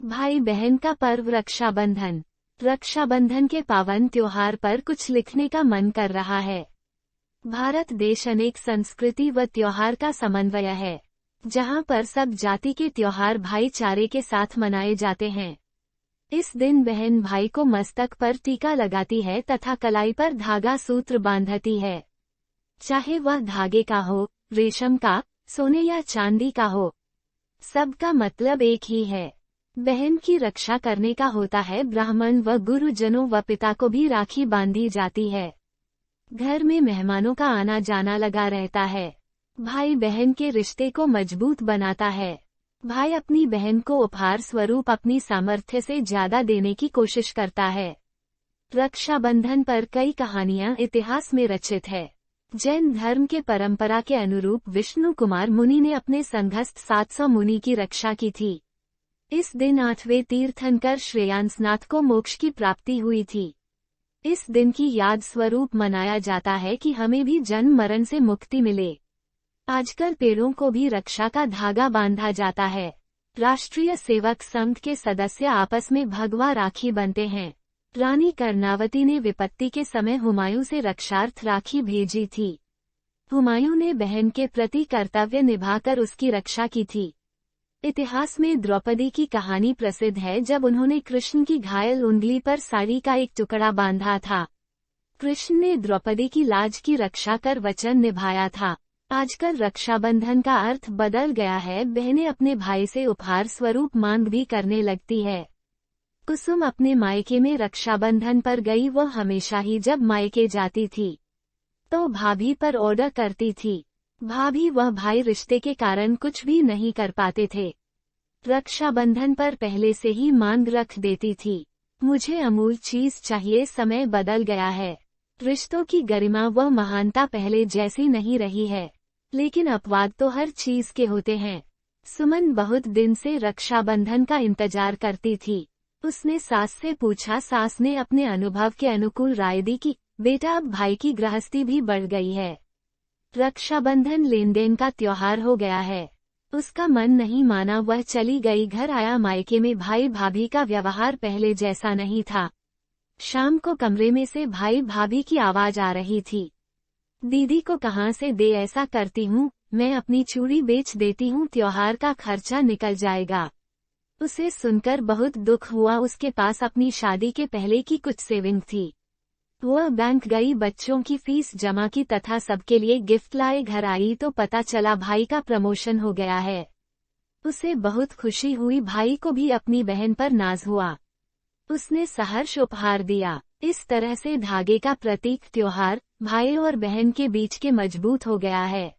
भाई बहन का पर्व रक्षाबंधन। रक्षाबंधन के पावन त्योहार पर कुछ लिखने का मन कर रहा है। भारत देश अनेक संस्कृति व त्योहार का समन्वय है, जहां पर सब जाति के त्योहार भाईचारे के साथ मनाए जाते हैं। इस दिन बहन भाई को मस्तक पर टीका लगाती है तथा कलाई पर धागा सूत्र बांधती है। चाहे वह धागे का हो, रेशम का, सोने या चांदी का हो, सबका मतलब एक ही है। बहन की रक्षा करने का होता है। ब्राह्मण व गुरुजनों व पिता को भी राखी बांधी जाती है। घर में मेहमानों का आना जाना लगा रहता है। भाई बहन के रिश्ते को मजबूत बनाता है। भाई अपनी बहन को उपहार स्वरूप अपनी सामर्थ्य से ज्यादा देने की कोशिश करता है। रक्षाबंधन पर कई कहानियां इतिहास में रचित है। जैन धर्म के परंपरा के अनुरूप विष्णु कुमार मुनि ने अपने संघस्थ 700 मुनि की रक्षा की थी। इस दिन 8वें तीर्थंकर श्रेयांसनाथ को मोक्ष की प्राप्ति हुई थी। इस दिन की याद स्वरूप मनाया जाता है कि हमें भी जन्म मरण से मुक्ति मिले। आजकल पेड़ों को भी रक्षा का धागा बांधा जाता है। राष्ट्रीय सेवक संघ के सदस्य आपस में भगवा राखी बनते हैं। रानी कर्णावती ने विपत्ति के समय हुमायूं से रक्षार्थ राखी भेजी थी। हुमायूं ने बहन के प्रति कर्तव्य निभाकर उसकी रक्षा की थी। इतिहास में द्रौपदी की कहानी प्रसिद्ध है, जब उन्होंने कृष्ण की घायल उंगली पर साड़ी का एक टुकड़ा बांधा था। कृष्ण ने द्रौपदी की लाज की रक्षा कर वचन निभाया था। आजकल रक्षाबंधन का अर्थ बदल गया है। बहनें अपने भाई से उपहार स्वरूप मांग भी करने लगती है। कुसुम अपने मायके में रक्षाबंधन पर गई। वह हमेशा ही जब मायके जाती थी तो भाभी पर ऑर्डर करती थी। भाभी वह भाई रिश्ते के कारण कुछ भी नहीं कर पाते थे। रक्षाबंधन पर पहले से ही मांग रख देती थी, मुझे अमूल चीज चाहिए। समय बदल गया है। रिश्तों की गरिमा व महानता पहले जैसी नहीं रही है, लेकिन अपवाद तो हर चीज के होते हैं। सुमन बहुत दिन से रक्षाबंधन का इंतजार करती थी। उसने सास से पूछा। सास ने अपने अनुभव के अनुकूल राय दी कि बेटा, अब भाई की गृहस्थी भी बढ़ गई है। रक्षाबंधन लेन देन का त्योहार हो गया है। उसका मन नहीं माना, वह चली गई। घर आया मायके में भाई भाभी का व्यवहार पहले जैसा नहीं था। शाम को कमरे में से भाई भाभी की आवाज आ रही थी, दीदी को कहाँ से दे, ऐसा करती हूँ मैं अपनी चूड़ी बेच देती हूँ, त्योहार का खर्चा निकल जाएगा। उसे सुनकर बहुत दुख हुआ। उसके पास अपनी शादी के पहले की कुछ सेविंग थी। वह बैंक गई, बच्चों की फीस जमा की तथा सबके लिए गिफ्ट लाए। घर आई तो पता चला भाई का प्रमोशन हो गया है। उसे बहुत खुशी हुई। भाई को भी अपनी बहन पर नाज हुआ। उसने सहर्ष उपहार दिया। इस तरह से धागे का प्रतीक त्योहार भाई और बहन के बीच के मजबूत हो गया है।